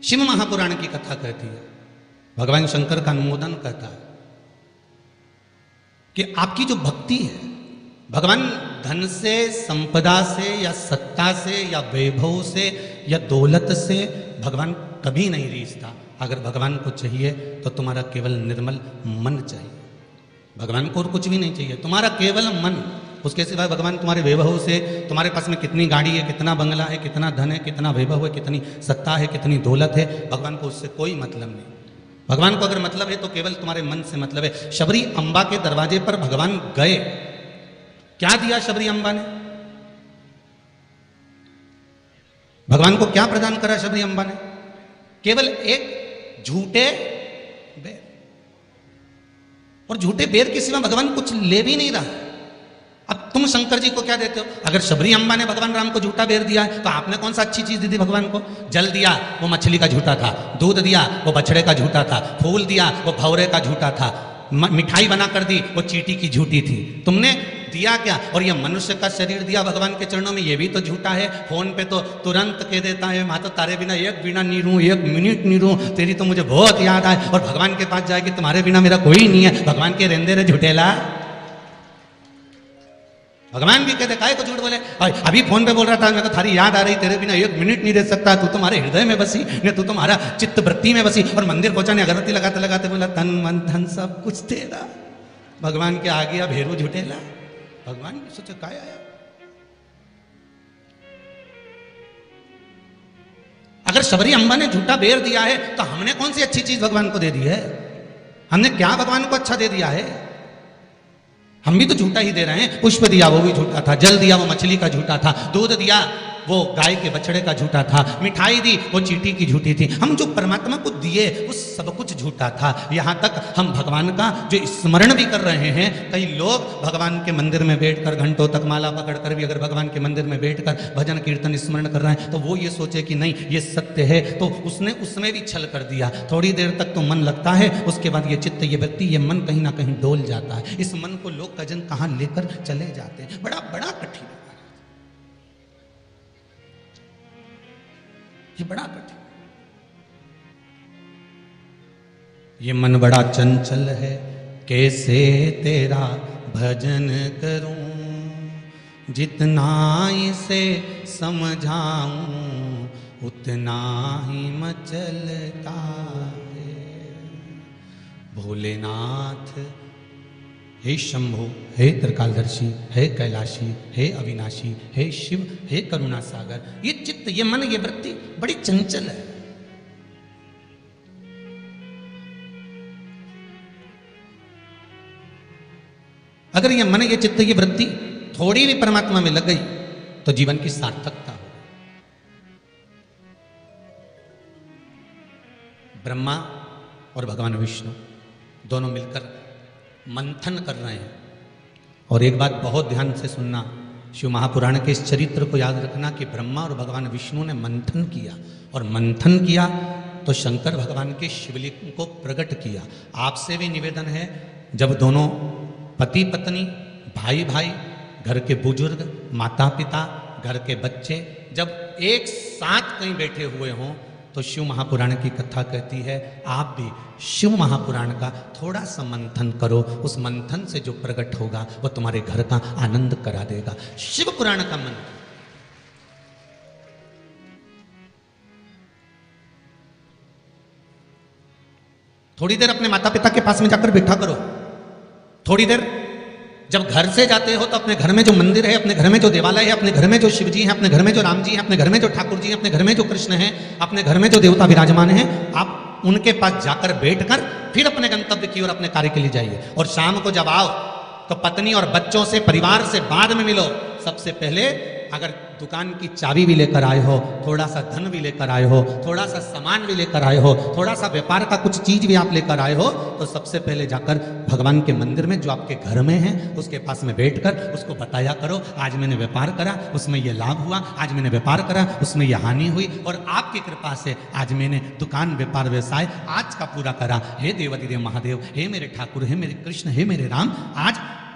शिव महापुराण की कथा कहती है, भगवान शंकर का अनुमोदन कहता है कि आपकी जो भक्ति है, भगवान धन से, संपदा से या सत्ता से या वैभव से या दौलत से भगवान कभी नहीं रीझता। अगर भगवान को चाहिए तो तुम्हारा केवल निर्मल मन चाहिए। भगवान को और कुछ भी नहीं चाहिए, तुम्हारा केवल मन। उसके सिवाय भगवान तुम्हारे वैभव से, तुम्हारे पास में कितनी गाड़ी है, कितना बंगला है, कितना धन है, कितना वैभव है, कितनी सत्ता है, कितनी दौलत है, भगवान को उससे कोई मतलब नहीं। भगवान को अगर मतलब है तो केवल तुम्हारे मन से मतलब है। शबरी अंबा के दरवाजे पर भगवान गए, क्या दिया शबरी अंबा ने? भगवान को क्या प्रदान करा शबरी अंबा ने? केवल एक झूठे बेर, और झूठे बेर के सिवा भगवान कुछ ले भी नहीं रहा। अब तुम शंकर जी को क्या देते हो? अगर शबरी अंबा ने भगवान राम को झूठा बेर दिया है तो आपने कौन सा अच्छी चीज दी थी भगवान को? जल दिया, वो मछली का झूठा था। दूध दिया, वो बछड़े का झूठा था। फूल दिया, वो भौरे का झूठा था। मिठाई बना कर दी, वो चींटी की झूठी थी। तुमने दिया क्या? और ये मनुष्य का शरीर दिया भगवान के चरणों में, ये भी तो झूठा है। फोन पे तो तुरंत कह देता है, माँ तो तारे बिना एक बिना नहीं रहूं, एक मिनट नहीं रहूं, तेरी तो मुझे बहुत याद आए। और भगवान के पास जाएगी, तुम्हारे बिना मेरा कोई नहीं है। भगवान के रेंदे रे झूठेला। भगवान भी कहते काहे को झूठ बोले? अभी फोन पे बोल रहा था, मैं तो थारी याद आ रही, तेरे बिना एक मिनट नहीं रह सकता, तू तुम्हारे हृदय में बसी, ने तू तुम्हारा चित्त वृत्ति में बसी। और मंदिर पहुंचाने अगरबत्ती लगाते लगाते बोला, तन मन धन सब कुछ तेरा। भगवान के आ गया भेरू झूठेला। भगवान भी सोचे काय आया। अगर शबरी अंबा ने झूठा बेर दिया है तो हमने कौन सी अच्छी चीज भगवान को दे दी है? हमने क्या भगवान को अच्छा दे दिया है? हम भी तो झूठा ही दे रहे हैं। पुष्प दिया, वो भी झूठा था। जल दिया, वो मछली का झूठा था। दूध दिया, वो गाय के बछड़े का झूठा था। मिठाई दी, वो चींटी की झूठी थी। हम जो परमात्मा को दिए वो सब कुछ झूठा था। यहाँ तक हम भगवान का जो स्मरण भी कर रहे हैं, कई लोग भगवान के मंदिर में बैठकर घंटों तक माला पकड़कर भी अगर भगवान के मंदिर में बैठकर भजन कीर्तन स्मरण कर रहे हैं तो वो ये सोचे कि नहीं ये सत्य है, तो उसने उसमें भी छल कर दिया। थोड़ी देर तक तो मन लगता है, उसके बाद ये चित्त, ये व्यक्ति, ये मन कहीं ना कहीं डोल जाता है। इस मन को लोग कजन कहाँ लेकर चले जाते हैं। बड़ा बड़ा कठिन, ये बड़ा कठिन। ये मन बड़ा चंचल है, कैसे तेरा भजन करूं? जितना इसे समझाऊं उतना ही मचलता है। भोलेनाथ, हे शंभो, हे त्रिकालदर्शी, हे कैलाशी, हे अविनाशी, हे शिव, हे करुणा सागर। ये चित्त, ये मन, ये वृत्ति बड़ी चंचल है। अगर ये मन, ये चित्त, ये वृत्ति थोड़ी भी परमात्मा में लग गई तो जीवन की सार्थकता हो। ब्रह्मा और भगवान विष्णु दोनों मिलकर मंथन कर रहे हैं। और एक बात बहुत ध्यान से सुनना, शिव महापुराण के इस चरित्र को याद रखना कि ब्रह्मा और भगवान विष्णु ने मंथन किया, और मंथन किया तो शंकर भगवान के शिवलिंग को प्रकट किया। आपसे भी निवेदन है, जब दोनों पति पत्नी, भाई भाई, घर के बुजुर्ग, माता पिता, घर के बच्चे जब एक साथ कहीं बैठे हुए हों तो शिव महापुराण की कथा कहती है आप भी शिव महापुराण का थोड़ा सा मंथन करो। उस मंथन से जो प्रकट होगा वो तुम्हारे घर का आनंद करा देगा। शिव पुराण का मंथन। थोड़ी देर अपने माता पिता के पास में जाकर बैठा करो। थोड़ी देर जब घर से जाते हो तो अपने घर में जो मंदिर है, अपने घर में जो देवालय है, अपने घर में जो शिव जी हैं, अपने घर में जो राम जी हैं, अपने घर में जो ठाकुर जी हैं, अपने घर में जो कृष्ण हैं, अपने घर में जो देवता विराजमान हैं, आप उनके पास जाकर बैठकर फिर अपने गंतव्य की ओर अपने कार्य के लिए जाइए। और शाम को जब आओ तो पत्नी और बच्चों से, परिवार से बाद में मिलो। सबसे पहले अगर दुकान की चाबी भी लेकर आए हो, थोड़ा सा धन भी लेकर आए हो, थोड़ा सा सामान भी लेकर आए हो, थोड़ा सा व्यापार का कुछ चीज भी आप लेकर आए हो, तो सबसे पहले जाकर भगवान के मंदिर में जो आपके घर में है उसके पास में बैठकर उसको बताया करो, आज मैंने व्यापार करा उसमें ये लाभ हुआ, आज मैंने व्यापार करा उसमें यह हानि हुई, और आपकी कृपा से आज मैंने दुकान, व्यापार, व्यवसाय आज का पूरा करा। हे देवाधिदेव महादेव, हे मेरे ठाकुर, हे मेरे कृष्ण, हे मेरे राम, आज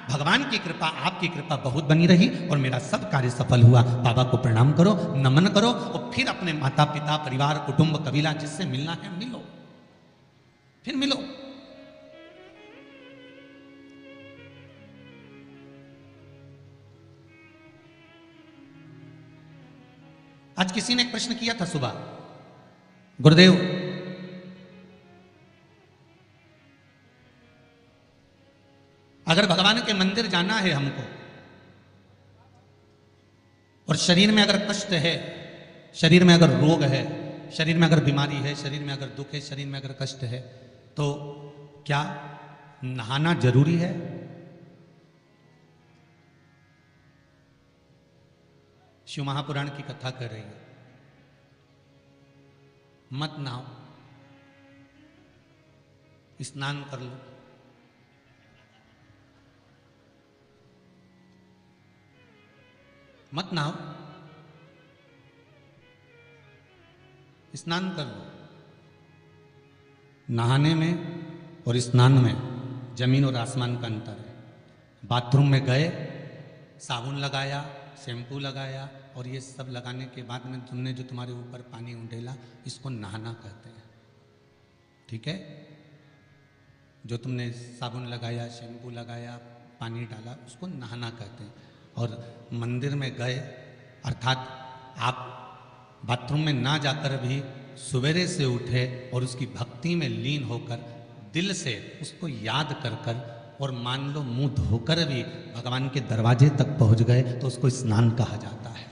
भगवान की कृपा, आपकी कृपा बहुत बनी रही और मेरा सब कार्य सफल हुआ। बाबा को प्रणाम करो, नमन करो और फिर अपने माता पिता, परिवार, कुटुंब, कबीला जिससे मिलना है मिलो, फिर मिलो। आज किसी ने एक प्रश्न किया था सुबह, गुरुदेव अगर भगवान के मंदिर जाना है हमको और शरीर में अगर कष्ट है, शरीर में अगर रोग है, शरीर में अगर बीमारी है, शरीर में अगर दुख है, शरीर में अगर कष्ट है, तो क्या नहाना जरूरी है? शिव महापुराण की कथा कर रही है, मत नहाओ, स्नान कर लो। मत नहाओ, स्नान कर लो। नहाने में और स्नान में जमीन और आसमान का अंतर है। बाथरूम में गए, साबुन लगाया, शैम्पू लगाया और ये सब लगाने के बाद में तुमने जो तुम्हारे ऊपर पानी उंडेला, इसको नहाना कहते हैं। ठीक है? जो तुमने साबुन लगाया, शैम्पू लगाया, पानी डाला, उसको नहाना कहते हैं। और मंदिर में गए अर्थात आप बाथरूम में ना जाकर भी सवेरे से उठे और उसकी भक्ति में लीन होकर दिल से उसको याद कर कर और मान लो मुंह धोकर भी भगवान के दरवाजे तक पहुंच गए तो उसको स्नान कहा जाता है।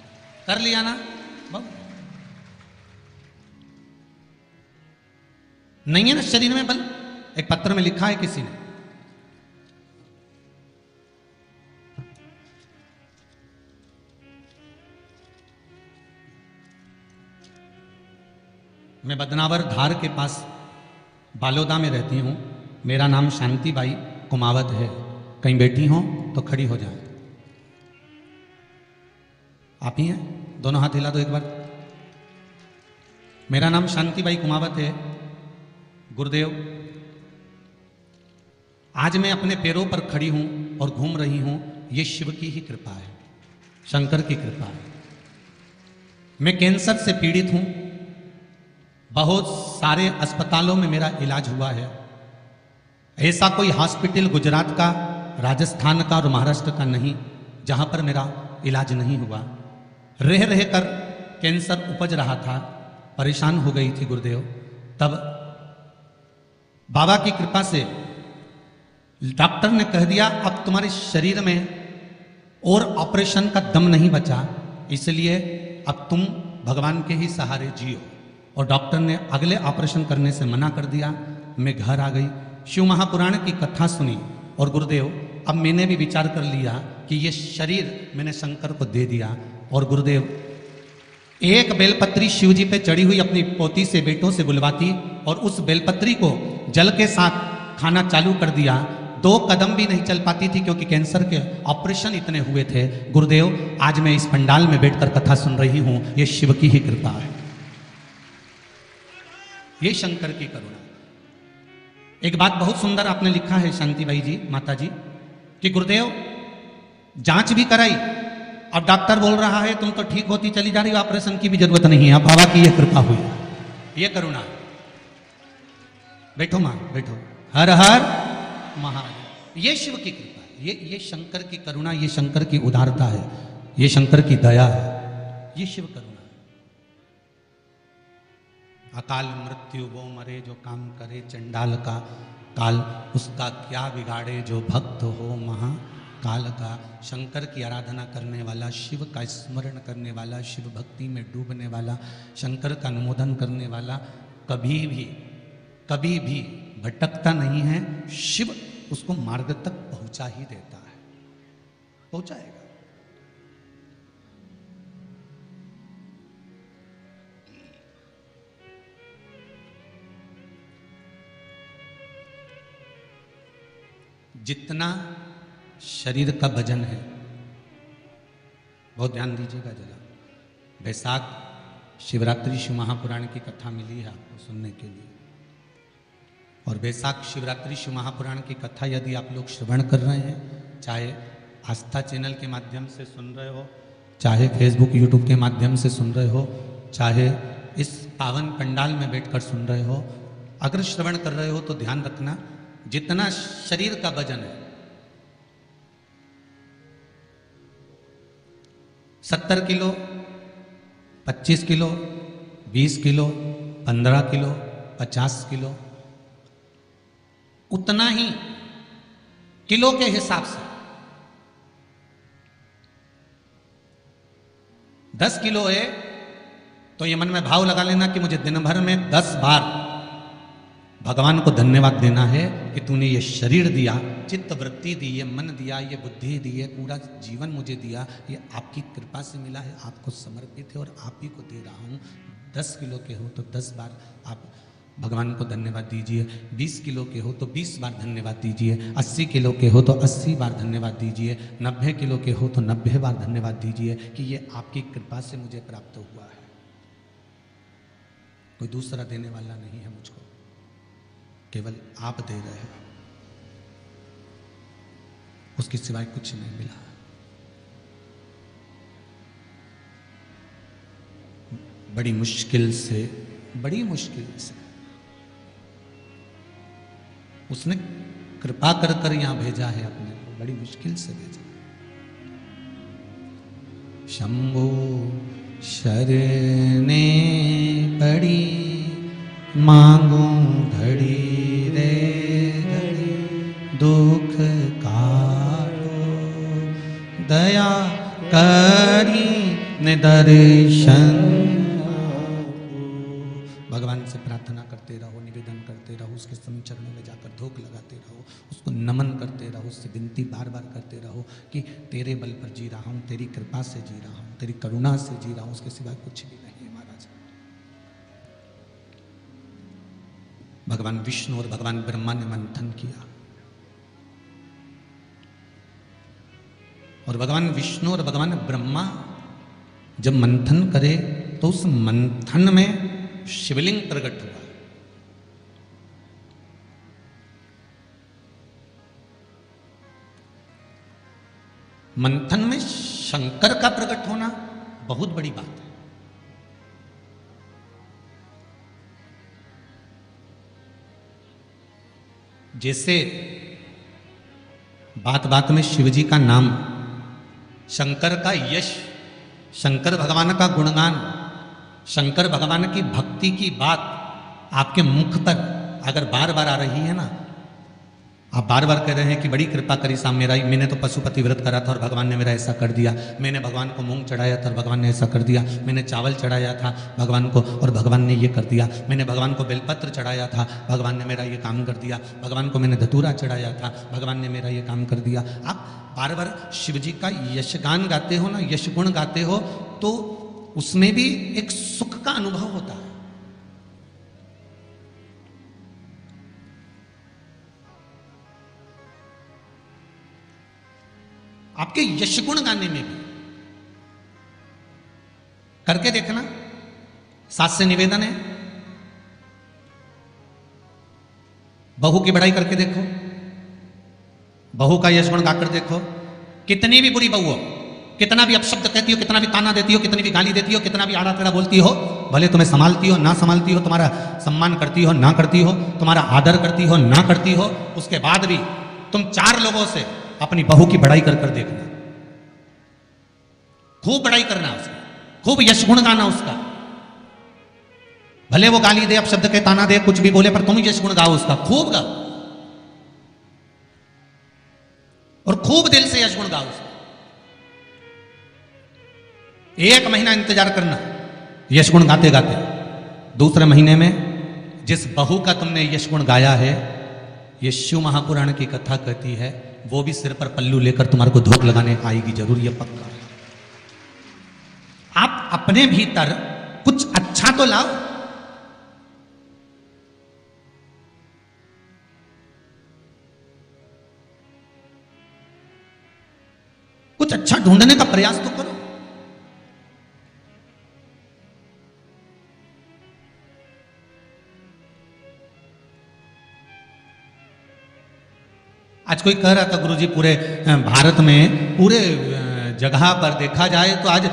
कर लिया ना? नहीं है ना शरीर में बल? एक पत्र में लिखा है किसी ने, मैं बदनावर धार के पास बालोदा में रहती हूं, मेरा नाम शांतिबाई कुमावत है, कहीं बैठी हो तो खड़ी हो जाए। आप ही हैं? दोनों हाथ हिला दो एक बार। मेरा नाम शांतिबाई कुमावत है। गुरुदेव, आज मैं अपने पैरों पर खड़ी हूं और घूम रही हूं, ये शिव की ही कृपा है, शंकर की कृपा है। मैं कैंसर से पीड़ित हूं, बहुत सारे अस्पतालों में मेरा इलाज हुआ है। ऐसा कोई हॉस्पिटल गुजरात का, राजस्थान का और महाराष्ट्र का नहीं जहां पर मेरा इलाज नहीं हुआ। रह रह कर कैंसर उपज रहा था, परेशान हो गई थी गुरुदेव। तब बाबा की कृपा से डॉक्टर ने कह दिया अब तुम्हारे शरीर में और ऑपरेशन का दम नहीं बचा, इसलिए अब तुम भगवान के ही सहारे जियो। और डॉक्टर ने अगले ऑपरेशन करने से मना कर दिया। मैं घर आ गई, शिव महापुराण की कथा सुनी और गुरुदेव अब मैंने भी विचार कर लिया कि ये शरीर मैंने शंकर को दे दिया। और गुरुदेव एक बेलपत्री शिव जी पे चढ़ी हुई अपनी पोती से, बेटों से बुलवाती और उस बेलपत्री को जल के साथ खाना चालू कर दिया। 2 कदम भी नहीं चल पाती थी क्योंकि कैंसर के ऑपरेशन इतने हुए थे। गुरुदेव आज मैं इस पंडाल में बैठकर कथा सुन रही हूं, ये शिव की ही कृपा है, ये शंकर की करुणा। एक बात बहुत सुंदर आपने लिखा है शांतिबाई जी, माता जी, कि गुरुदेव जांच भी कराई, अब डॉक्टर बोल रहा है तुम तो ठीक होती चली जा रही हो, ऑपरेशन की भी जरूरत नहीं है, अब बाबा की ये कृपा हुई, ये करुणा। बैठो मां, बैठो। हर हर महादेव। ये शिव की कृपा है, ये शंकर की करुणा, ये शंकर की उदारता है, ये शंकर की दया है, ये शिव करुणा। अकाल मृत्यु वो मरे जो काम करे चंडाल का काल, उसका क्या बिगाड़े जो भक्त हो महाकाल का। शंकर की आराधना करने वाला, शिव का स्मरण करने वाला, शिव भक्ति में डूबने वाला, शंकर का अनुमोदन करने वाला कभी भी भटकता नहीं है। शिव उसको मार्ग तक पहुंचा ही देता है, पहुंचाएगा। जितना शरीर का वजन है, बहुत ध्यान दीजिएगा जरा। बैसाख शिवरात्रि शिव महापुराण की कथा मिली है आपको सुनने के लिए, और बैसाख शिवरात्रि शिव महापुराण की कथा यदि आप लोग श्रवण कर रहे हैं चाहे आस्था चैनल के माध्यम से सुन रहे हो, चाहे फेसबुक यूट्यूब के माध्यम से सुन रहे हो, चाहे इस पावन पंडाल में बैठकर सुन रहे हो, अगर श्रवण कर रहे हो तो ध्यान रखना, जितना शरीर का वजन है 70 kilo, 25 kilo, 20 kilo, 15 kilo, 50 kilo, उतना ही किलो के हिसाब से 10 किलो है तो ये मन में भाव लगा लेना कि मुझे दिन भर में 10 बार भगवान को धन्यवाद देना है कि तूने ये शरीर दिया, चित्त वृत्ति दी, ये मन दिया, ये बुद्धि दी है, पूरा जीवन मुझे दिया, ये आपकी कृपा से मिला है, आपको समर्पित है और आप ही को दे रहा हूँ। 10 किलो के हो तो 10 बार आप भगवान को धन्यवाद दीजिए, 20 किलो के हो तो 20 बार धन्यवाद दीजिए, 80 किलो के हो तो 80 बार धन्यवाद दीजिए, 90 किलो के हो तो 90 बार धन्यवाद दीजिए कि ये आपकी कृपा से मुझे प्राप्त हुआ है, कोई दूसरा देने वाला नहीं है मुझको, केवल आप दे रहे हो, उसके सिवाय कुछ नहीं मिला। बड़ी मुश्किल से उसने कृपा कर कर यहां भेजा है अपने को, बड़ी मुश्किल से भेजा। शंभो शरणे पड़ी मांगू घड़ी रे घड़ी, दुख काटो दया करी निदर्शन। भगवान से प्रार्थना करते रहो, निवेदन करते रहो, उसके चरणों में जाकर धूप लगाते रहो, उसको नमन करते रहो, उससे विनती बार बार करते रहो कि तेरे बल पर जी रहा हूँ, तेरी कृपा से जी रहा हूँ, तेरी करुणा से जी रहा हूँ, उसके सिवा कुछ भी नहीं है महाराज। भगवान विष्णु और भगवान ब्रह्मा ने मंथन किया और भगवान विष्णु और भगवान ब्रह्मा जब मंथन करे तो उस मंथन में शिवलिंग प्रकट हुआ। मंथन में शंकर का प्रकट होना बहुत बड़ी बात है। जैसे बात बात में शिवजी का नाम, शंकर का यश, शंकर भगवान का गुणगान, शंकर भगवान की भक्ति की बात आपके मुख पर अगर बार बार आ रही है ना, आप बार बार कह रहे हैं कि बड़ी कृपा करी साहब मेरा, मैंने तो पशुपति व्रत करा था और भगवान ने मेरा ऐसा कर दिया, मैंने भगवान को मूंग चढ़ाया था और भगवान ने ऐसा कर दिया, मैंने चावल चढ़ाया था भगवान को और भगवान ने ये कर दिया, मैंने भगवान को बेलपत्र चढ़ाया था, भगवान ने मेरा ये काम कर दिया, भगवान को मैंने धतूरा चढ़ाया था, भगवान ने मेरा ये काम कर दिया। आप बार बार शिव जी का यशगान गाते हो ना, यश गुण गाते हो, तो उसमें भी एक सुख का अनुभव होता है। आपके यश गुण गाने में भी करके देखना, सास से निवेदन है, बहू की बड़ाई करके देखो, बहू का यश गुण गाकर देखो, कितनी भी बुरी बहू हो, कितना भी अपशब्द कहती हो, कितना भी ताना देती हो, कितनी भी गाली देती हो, कितना भी आड़ा टेढ़ा बोलती हो, भले तुम्हें संभालती हो ना संभालती हो, तुम्हारा सम्मान करती हो ना करती हो, तुम्हारा आदर करती हो ना करती हो, उसके बाद भी तुम 4 लोगों से अपनी बहू की बड़ाई कर कर देखना, खूब बड़ाई करना उसका, खूब यश गुण गाना उसका, भले वो गाली दे, अपशब्द के ताना दे, कुछ भी बोले, पर तुम यश गुण गाओ उसका, खूब गाओ और खूब दिल से यश गुण गाओ उसका। 1 महीना इंतजार करना यश गुण गाते गाते, दूसरे महीने में जिस बहू का तुमने यश गुण गाया है, ये शिव महापुराण की कथा कहती है, वो भी सिर पर पल्लू लेकर तुम्हारे को धूप लगाने आएगी जरूर, ये पक्का है। आप अपने भीतर कुछ अच्छा तो लाओ, कुछ अच्छा ढूंढने का प्रयास तो करो। आज कोई कह रहा था गुरुजी पूरे भारत में पूरे जगह पर देखा जाए तो आज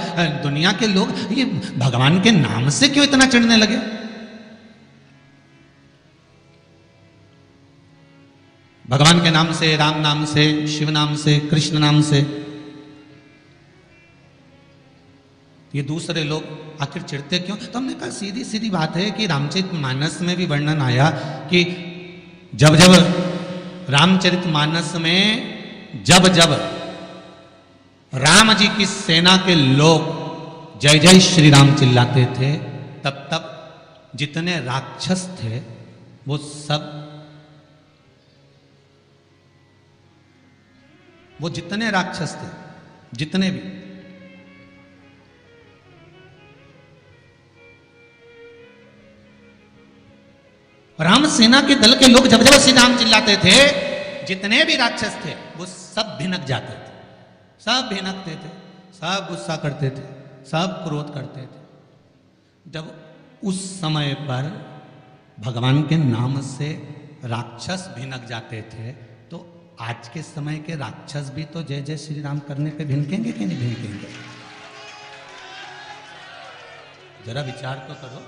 दुनिया के लोग ये भगवान के नाम से क्यों इतना चिढ़ने लगे। भगवान के नाम से, राम नाम से, शिव नाम से, कृष्ण नाम से ये दूसरे लोग आखिर चिढ़ते क्यों। तो हमने कहा सीधी सीधी बात है कि रामचरितमानस में भी वर्णन आया कि जब जब रामचरितमानस में जब जब राम जी की सेना के लोग जय जय श्री राम चिल्लाते थे तब तब जितने राक्षस थे वो सब, वो जितने राक्षस थे जितने भी, राम सेना के दल के लोग जब जब श्री राम चिल्लाते थे जितने भी राक्षस थे वो सब भिनक जाते थे, सब भिनकते थे, सब गुस्सा करते थे, सब क्रोध करते थे। जब उस समय पर भगवान के नाम से राक्षस भिनक जाते थे तो आज के समय के राक्षस भी तो जय जय श्री राम करने पे भिनकेंगे कि नहीं भिनकेंगे। जरा विचार तो करो।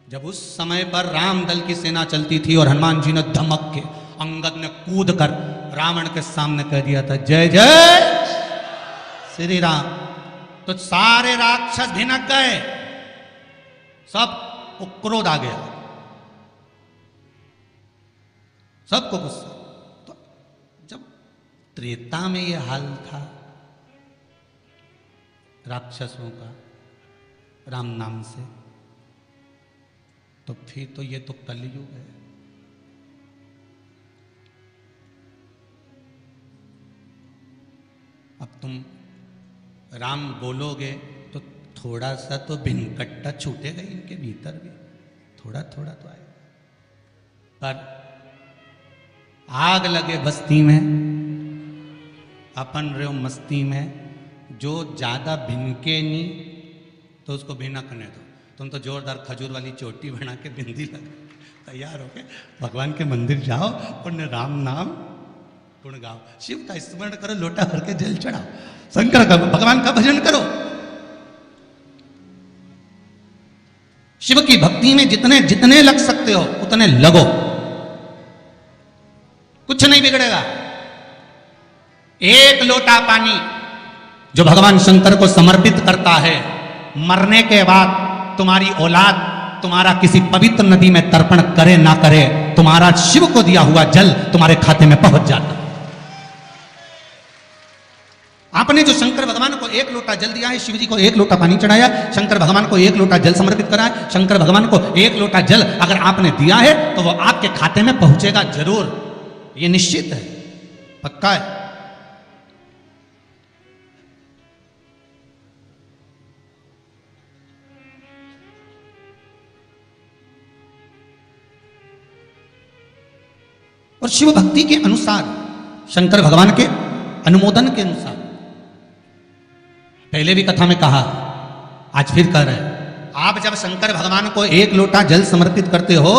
जब उस समय पर राम दल की सेना चलती थी और हनुमान जी ने धमक के, अंगद ने कूद कर रावण के सामने कह दिया था जय जय श्री राम, तो सारे राक्षस भिनक गए, सब को क्रोध आ गया, सबको गुस्सा। तो जब त्रेता में यह हाल था राक्षसों का राम नाम से, तो फिर तो ये तो कलयुग है। अब तुम राम बोलोगे तो थोड़ा सा तो भिनकट्टा छूटेगा इनके भीतर भी, थोड़ा थोड़ा तो आएगा। पर आग लगे बस्ती में, अपन रहो मस्ती में, जो ज्यादा भिनके नहीं तो उसको भिनकने दो। तुम तो जोरदार खजूर वाली चोटी बना के बिंदी लगा तैयार हो के भगवान के मंदिर जाओ और राम नाम गुण गाओ, शिव का स्मरण करो, लोटा भर के जल चढ़ाओ, शंकर का भगवान का भजन करो। शिव की भक्ति में जितने जितने लग सकते हो उतने लगो, कुछ नहीं बिगड़ेगा। एक लोटा पानी जो भगवान शंकर को समर्पित करता है, मरने के बाद तुम्हारी औलाद तुम्हारा किसी पवित्र नदी में तर्पण करे ना करे, तुम्हारा शिव को दिया हुआ जल तुम्हारे खाते में पहुंच जाता। आपने जो शंकर भगवान को एक लोटा जल दिया है, शिव जी को एक लोटा पानी चढ़ाया, शंकर भगवान को एक लोटा जल समर्पित करा है, शंकर भगवान को एक लोटा जल अगर आपने दिया है तो वो आपके खाते में पहुंचेगा जरूर, ये निश्चित है, पक्का है। और शिव भक्ति के अनुसार, शंकर भगवान के अनुमोदन के अनुसार, पहले भी कथा में कहा, आज फिर कह रहे हैं, आप जब शंकर भगवान को एक लोटा जल समर्पित करते हो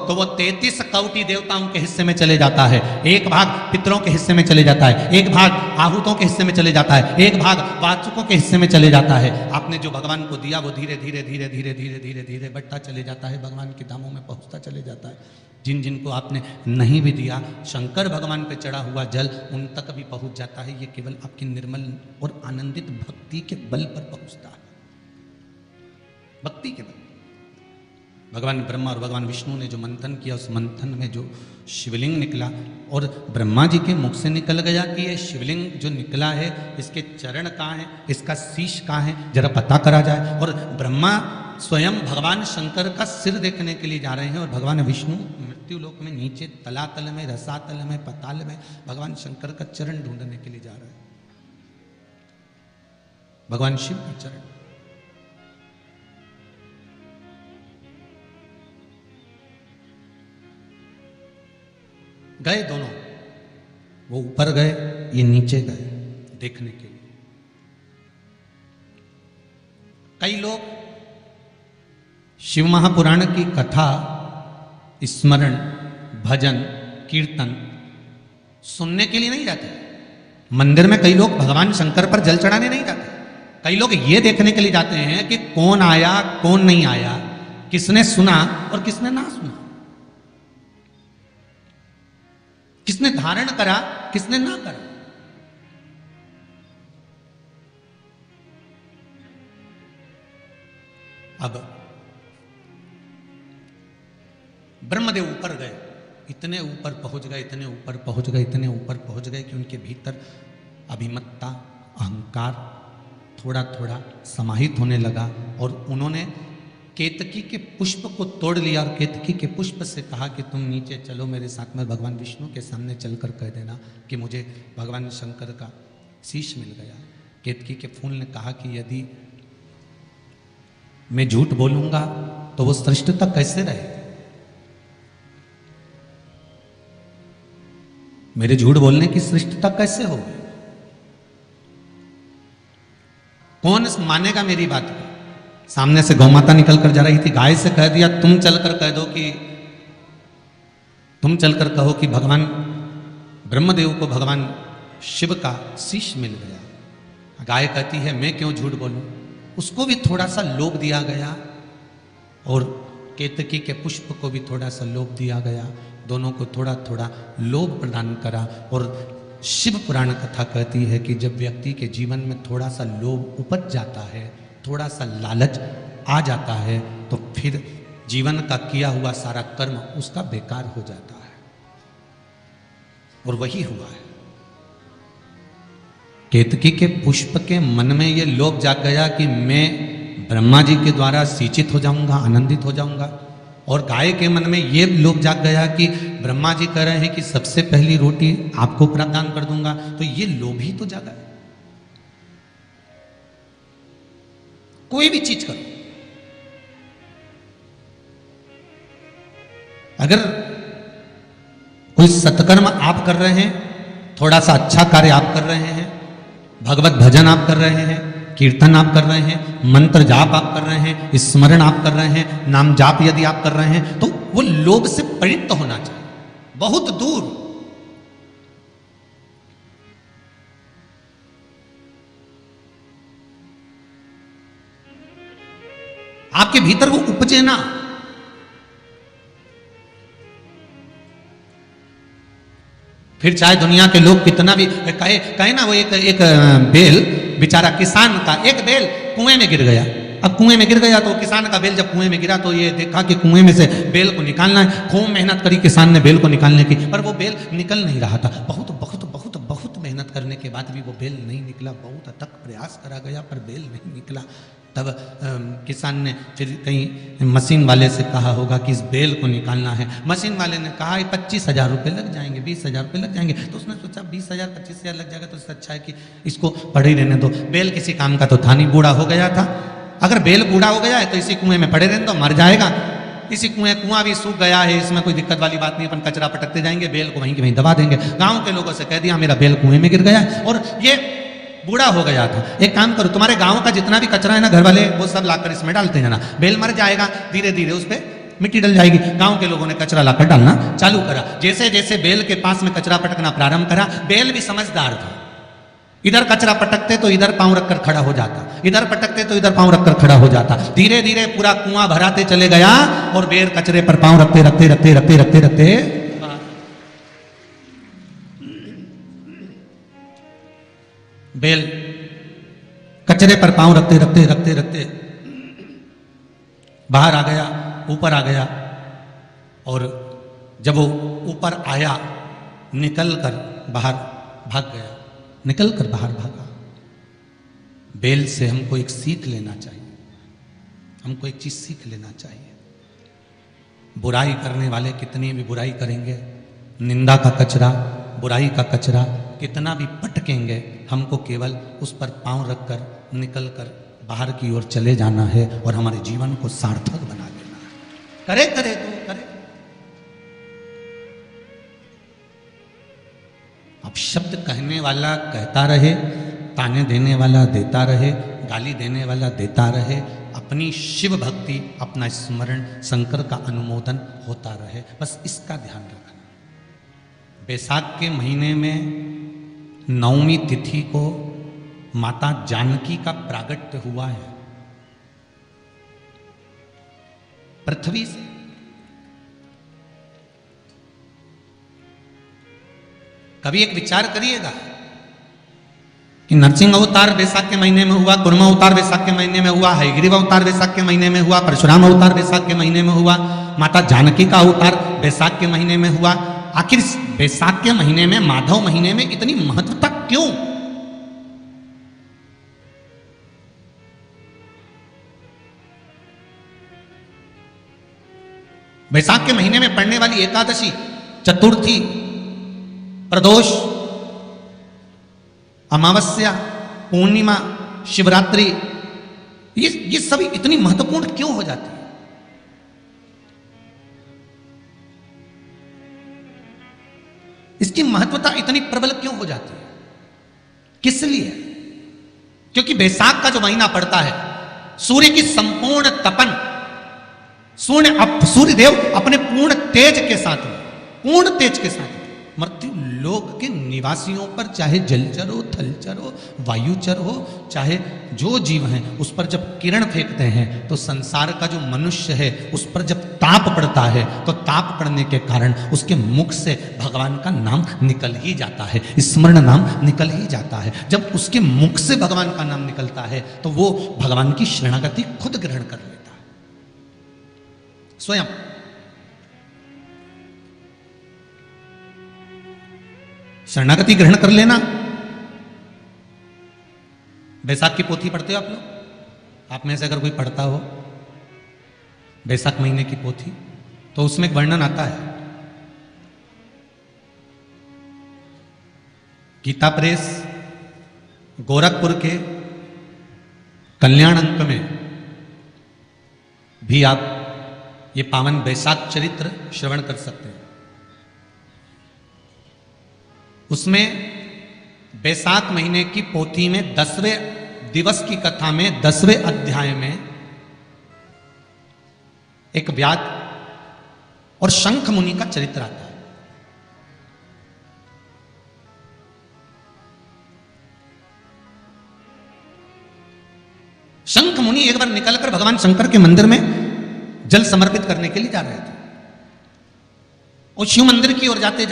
तो वो 33 कौटि देवताओं के हिस्से में चले जाता है, एक भाग पितरों के हिस्से में चले जाता है, एक भाग आहूतों के हिस्से में चले जाता है, एक भाग वाचकों के हिस्से में चले जाता है। आपने जो भगवान को दिया वो धीरे धीरे धीरे धीरे धीरे धीरे धीरे बढ़ता चले जाता है, भगवान के धामों में पहुंचता चले जाता है। जिन जिनको आपने नहीं भी दिया, शंकर भगवान पे चढ़ा हुआ जल उन तक भी पहुंच जाता है। ये केवल आपकी निर्मल और आनंदित भक्ति के बल पर पहुंचता है, भक्ति के बल। भगवान ब्रह्मा और भगवान विष्णु ने जो मंथन किया, उस मंथन में जो शिवलिंग निकला और ब्रह्मा जी के मुख से निकल गया कि ये शिवलिंग जो निकला है इसके चरण कहाँ हैं, इसका शीश कहाँ है, जरा पता करा जाए। और ब्रह्मा स्वयं भगवान शंकर का सिर देखने के लिए जा रहे हैं और भगवान विष्णु मृत्यु लोक में नीचे तलातल में, रसातल में, पताल में भगवान शंकर का चरण ढूंढने के लिए जा रहे हैं, भगवान शिव का चरण। गए दोनों, वो ऊपर गए, ये नीचे गए देखने के लिए। कई लोग शिव महापुराण की कथा, स्मरण, भजन, कीर्तन सुनने के लिए नहीं जाते। मंदिर में कई लोग भगवान शंकर पर जल चढ़ाने नहीं जाते। कई लोग ये देखने के लिए जाते हैं कि कौन आया कौन नहीं आया, किसने सुना और किसने ना सुना, किसने धारण करा किसने ना करा। अब ब्रह्मदेव ऊपर गए, इतने ऊपर पहुंच गए, इतने ऊपर पहुंच गए, इतने ऊपर पहुंच गए कि उनके भीतर अभिमत्ता, अहंकार थोड़ा थोड़ा समाहित होने लगा और उन्होंने केतकी के पुष्प को तोड़ लिया और केतकी के पुष्प से कहा कि तुम नीचे चलो मेरे साथ में, भगवान विष्णु के सामने चलकर कह देना कि मुझे भगवान शंकर का शीश मिल गया। केतकी के फूल ने कहा कि यदि मैं झूठ बोलूंगा तो वो श्रेष्ठता कैसे रहे, मेरे झूठ बोलने की श्रेष्ठता कैसे हो, कौन मानेगा मेरी बात को। सामने से गौमाता निकल कर जा रही थी, गाय से कह दिया तुम चलकर कह दो कि तुम चलकर कहो कि भगवान ब्रह्मदेव को भगवान शिव का शीश मिल गया। गाय कहती है मैं क्यों झूठ बोलूं। उसको भी थोड़ा सा लोभ दिया गया और केतकी के पुष्प को भी थोड़ा सा लोभ दिया गया। दोनों को थोड़ा थोड़ा लोभ प्रदान करा। और शिव पुराण कथा कहती है कि जब व्यक्ति के जीवन में थोड़ा सा लोभ उपज जाता है, थोड़ा सा लालच आ जाता है, तो फिर जीवन का किया हुआ सारा कर्म उसका बेकार हो जाता है। और वही हुआ है। केतकी के पुष्प के मन में ये लोभ जाग गया कि मैं ब्रह्मा जी के द्वारा सिंचित हो जाऊंगा, आनंदित हो जाऊंगा। और गाय के मन में ये लोभ जाग गया कि ब्रह्मा जी कह रहे हैं कि सबसे पहली रोटी आपको प्रदान कर दूंगा, तो ये लोभ ही तो जागा है। कोई भी चीज करो, अगर कोई सत्कर्म आप कर रहे हैं, थोड़ा सा अच्छा कार्य आप कर रहे हैं, भगवत भजन आप कर रहे हैं, कीर्तन आप कर रहे हैं, मंत्र जाप आप कर रहे हैं, स्मरण आप कर रहे हैं, नाम जाप यदि आप कर रहे हैं, तो वो लोभ से परित होना चाहिए, बहुत दूर। आपके भीतर वो उपजे ना। फिर चाहे दुनिया के लोग कितना भी कहे ना, वो एक बेल बेचारा किसान का, एक बेल कुएं में गिर गया। अब कुएं में गिर गया तो किसान का बेल जब कुएं में गिरा तो ये देखा कि कुएं में से बेल को निकालना है। खूब मेहनत करी किसान ने बेल को निकालने की, पर वो बेल निकल नहीं रहा था। बहुत बहुत बहुत बहुत मेहनत करने के बाद भी वो बेल नहीं निकला। बहुत अथक प्रयास करा गया पर बेल नहीं निकला। तब किसान ने फिर कहीं मशीन वाले से कहा होगा कि इस बेल को निकालना है। मशीन वाले ने कहा 25,000 रुपये लग जाएंगे, 20,000 रुपये लग जाएंगे। तो उसने सोचा 20,000 25,000 लग जाएगा तो इससे अच्छा है कि इसको पड़े ही रहने दो। बेल किसी काम का तो था नहीं, बूढ़ा हो गया था। अगर बेल बूढ़ा हो गया है तो इसी कुएं में पड़े रहने दो, मर जाएगा। इसी कुआं भी सूख गया है, इसमें कोई दिक्कत वाली बात नहीं, अपन कचरा पटकते जाएंगे, बेल को वहीं के वहीं दबा देंगे। गाँव के लोगों से कह दिया मेरा बेल कुएं में गिर गया और ये बूढ़ा हो गया था। एक काम करो, तुम्हारे गांव का जितना भी कचरा है ना, घर वाले वो सब लाकर इसमें डालते जाना। बेल मर जाएगा, धीरे धीरे उस पर मिट्टी डल जाएगी। गांव के लोगों ने कचरा लाकर डालना चालू करा। जैसे जैसे बेल के पास में कचरा पटकना प्रारंभ करा, बेल भी समझदार था। इधर कचरा पटकते तो इधर पांव रखकर खड़ा हो जाता, इधर पटकते तो इधर पांव रखकर खड़ा हो जाता। धीरे धीरे पूरा कुआं भराते चले गया और बेल कचरे पर पांव रखते रखते रखते रखते रखते रखते बेल कचरे पर पांव रखते रखते रखते रखते बाहर आ गया, ऊपर आ गया। और जब वो ऊपर आया, निकल कर बाहर भाग गया, निकल कर बाहर भागा। बेल से हमको एक सीख लेना चाहिए, हमको एक चीज सीख लेना चाहिए। बुराई करने वाले कितनी भी बुराई करेंगे, निंदा का कचरा, बुराई का कचरा कितना भी पटकेंगे, हमको केवल उस पर पांव रखकर निकल कर बाहर की ओर चले जाना है और हमारे जीवन को सार्थक बना देना है। करे करे तो करे। अब शब्द कहने वाला कहता रहे, ताने देने वाला देता रहे, गाली देने वाला देता रहे, अपनी शिव भक्ति, अपना स्मरण, शंकर का अनुमोदन होता रहे। बस इसका ध्यान रखना। बैसाख के महीने में 9वीं तिथि को माता जानकी का प्रागट्य हुआ है पृथ्वी से। कभी एक विचार करिएगा कि नरसिंह अवतार बैसाख के महीने में हुआ, कुर्म अवतार बैसाख के महीने में हुआ, हयग्रीव अवतार बैसाख के महीने में हुआ, परशुराम अवतार बैसाख के महीने में हुआ, माता जानकी का अवतार बैसाख के महीने में हुआ। आखिर बैसाख के महीने में, माधव महीने में इतनी महत्वता क्यों? बैसाख के महीने में पड़ने वाली एकादशी, चतुर्थी, प्रदोष, अमावस्या, पूर्णिमा, शिवरात्रि, ये सभी इतनी महत्वपूर्ण क्यों हो जाती है? इसकी महत्वता इतनी प्रबल क्यों हो जाती है? किस लिए? क्योंकि बैसाख का जो महीना पड़ता है, सूर्य की संपूर्ण तपन, सूर्य देव अपने पूर्ण तेज के साथ मृत्यु लोक के निवासियों पर, चाहे जलचर हो, थलचर हो, वायुचर हो, चाहे जो जीव हैं, उस पर जब किरण फेंकते हैं तो संसार का जो मनुष्य है उस पर जब ताप पड़ता है तो ताप पड़ने के कारण उसके मुख से भगवान का नाम निकल ही जाता है, स्मरण नाम निकल ही जाता है। जब उसके मुख से भगवान का नाम निकलता है तो वो भगवान की शरणागति खुद ग्रहण कर लेता है स्वयं। शरणागति ग्रहण कर लेना। बैसाख की पोथी पढ़ते हो आप लोग? आप में से अगर कोई पढ़ता हो बैसाख महीने की पोथी, तो उसमें एक वर्णन आता है। गीता प्रेस गोरखपुर के कल्याण अंक में भी आप ये पावन बैसाख चरित्र श्रवण कर सकते हैं। उसमें बैसाख महीने की पोथी में 10वें दिवस की कथा में 10वें अध्याय में एक व्याध और शंख मुनि का चरित्र आता है। शंख मुनि एक बार निकलकर भगवान शंकर के मंदिर में जल समर्पित करने के लिए जा रहे थे और शिव मंदिर की ओर जाते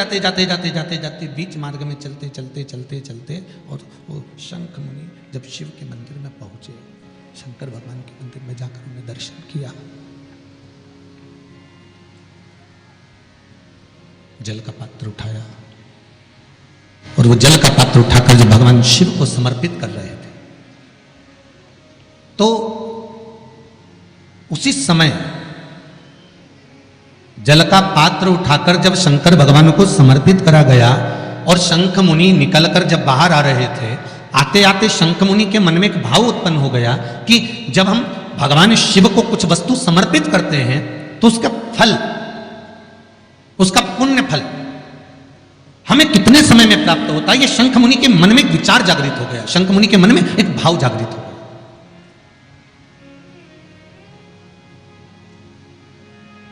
बीच मार्ग में चलते और वो शंख मुनि जब शिव के मंदिर में पहुंचे, शंकर भगवान के मंदिर में जाकर उन्हें दर्शन किया, जल का पात्र उठाया और वो जल का पात्र उठाकर जब भगवान शिव को समर्पित कर रहे थे तो उसी समय जल का पात्र उठाकर जब शंकर भगवान को समर्पित करा गया और शंख मुनि निकलकर जब बाहर आ रहे थे, आते आते शंख मुनि के मन में एक भाव उत्पन्न हो गया कि जब हम भगवान शिव को कुछ वस्तु समर्पित करते हैं तो उसका फल, उसका पुण्य फल हमें कितने समय में प्राप्त होता है। ये शंख मुनि के मन में एक विचार जागृत हो गया, शंख मुनि के मन में एक भाव जागृत हो गया।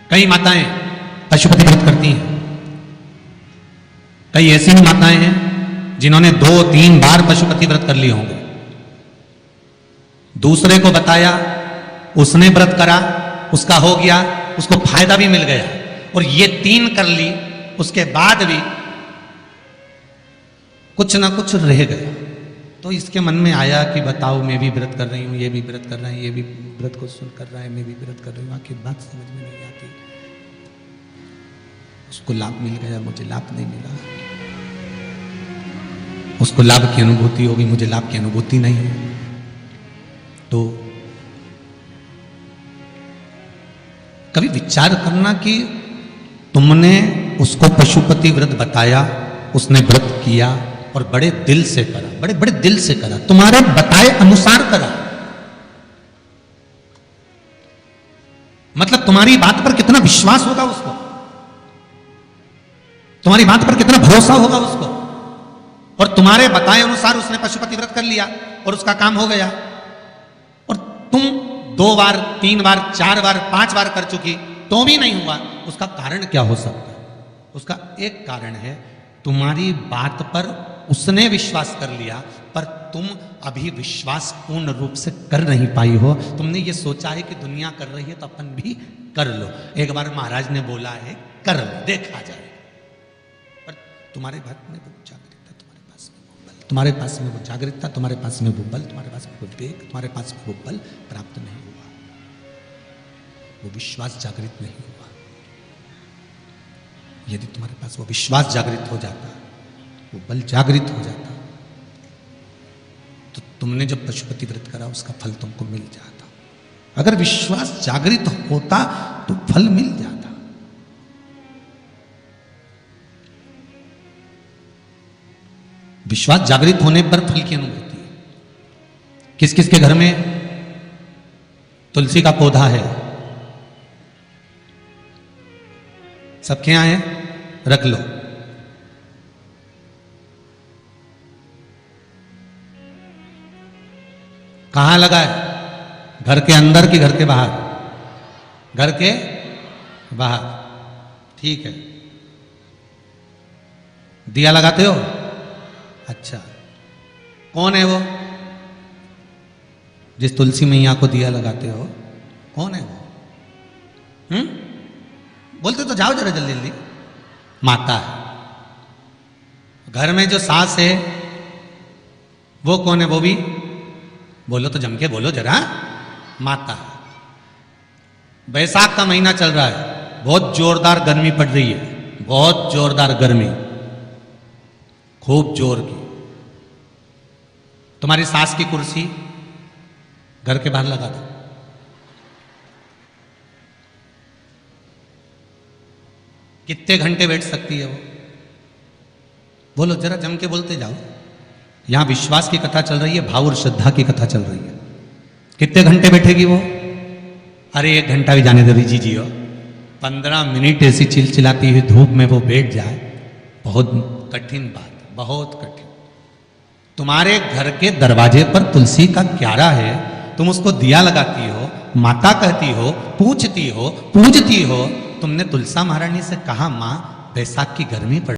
कई माताएं पशुपति व्रत करती हैं, कई ऐसी भी माताएं हैं जिन्होंने 2-3 बार पशुपति व्रत कर लिए होंगे। दूसरे को बताया, उसने व्रत करा, उसका हो गया, उसको फायदा भी मिल गया, और ये 3 कर ली, उसके बाद भी कुछ ना कुछ रह गया। तो इसके मन में आया कि बताओ, मैं भी व्रत कर रही हूं, ये भी व्रत कर रहा है, ये भी व्रत को सुन कर रहा है, मैं भी व्रत कर रही हूं, आखिर बात समझ में नहीं आती। उसको लाभ मिल गया, मुझे लाभ नहीं मिला। उसको लाभ की अनुभूति होगी, मुझे लाभ की अनुभूति नहीं है। तो कभी विचार करना कि तुमने उसको पशुपति व्रत बताया, उसने व्रत किया और बड़े दिल से करा, बड़े बड़े दिल से करा, तुम्हारे बताए अनुसार करा। मतलब तुम्हारी बात पर कितना विश्वास होगा उसको, तुम्हारी बात पर कितना भरोसा होगा उसको, और तुम्हारे बताए अनुसार उसने पशुपति व्रत कर लिया और उसका काम हो गया, और तुम 2 बार 3 बार 4 बार 5 बार कर चुकी तो भी नहीं हुआ, उसका कारण क्या हो सकता है? उसका एक कारण है, तुम्हारी बात पर उसने विश्वास कर लिया पर तुम अभी विश्वास पूर्ण रूप से कर नहीं पाई हो। तुमने ये सोचा है कि दुनिया कर रही है तो अपन भी कर लो। एक बार महाराज ने बोला है कर लो, देखा जाए, पर तुम्हारे बात में वो जागरूकता, तुम्हारे पास में वो बल, तुम्हारे पास में वो जागरूकता, तुम्हारे पास में वो बल, तुम्हारे पास में वो विवेक, तुम्हारे पास में वो बल प्राप्त नहीं हुआ, वो विश्वास जागृत नहीं हुआ। यदि तुम्हारे पास वो विश्वास जागृत हो जाता, वो बल जागृत हो जाता, तो तुमने जब पशुपति व्रत करा उसका फल तुमको मिल जाता। अगर विश्वास जागृत होता तो फल मिल जाता। विश्वास जागृत होने पर फल की अनुभूति है। किस किस के घर में तुलसी का पौधा है? सबके यहां है? रख लो। कहां लगा है? घर के अंदर कि घर के बाहर? घर के बाहर। ठीक है। दिया लगाते हो? अच्छा, कौन है वो जिस तुलसी मैया को दिया लगाते हो? कौन है वो? बोलते तो जाओ जरा जल्दी जल्दी। माता है। घर में जो सास है वो कौन है? वो भी बोलो तो जम के बोलो जरा। माता है। बैसाख का महीना चल रहा है, बहुत जोरदार गर्मी पड़ रही है, बहुत जोरदार गर्मी, खूब जोर की। तुम्हारी सास की कुर्सी घर के बाहर लगा दो। कितने घंटे बैठ सकती है वो? बोलो जरा, जम के बोलते जाओ। यहां विश्वास की कथा चल रही है, भाव और श्रद्धा की कथा चल रही है। कितने घंटे बैठेगी वो? अरे 1 घंटा भी जाने दो रिजी जी हो। 15 मिनट ऐसी चिलचिलाती हुई धूप में वो बैठ जाए, बहुत कठिन बात, बहुत कठिन। तुम्हारे घर के दरवाजे पर तुलसी का क्यारा है, तुम उसको दिया लगाती हो, माता कहती हो, पूछती हो, पूजती हो। तुमने तुलसा महारानी से कहा, मां बैसाख की गर्मी पड़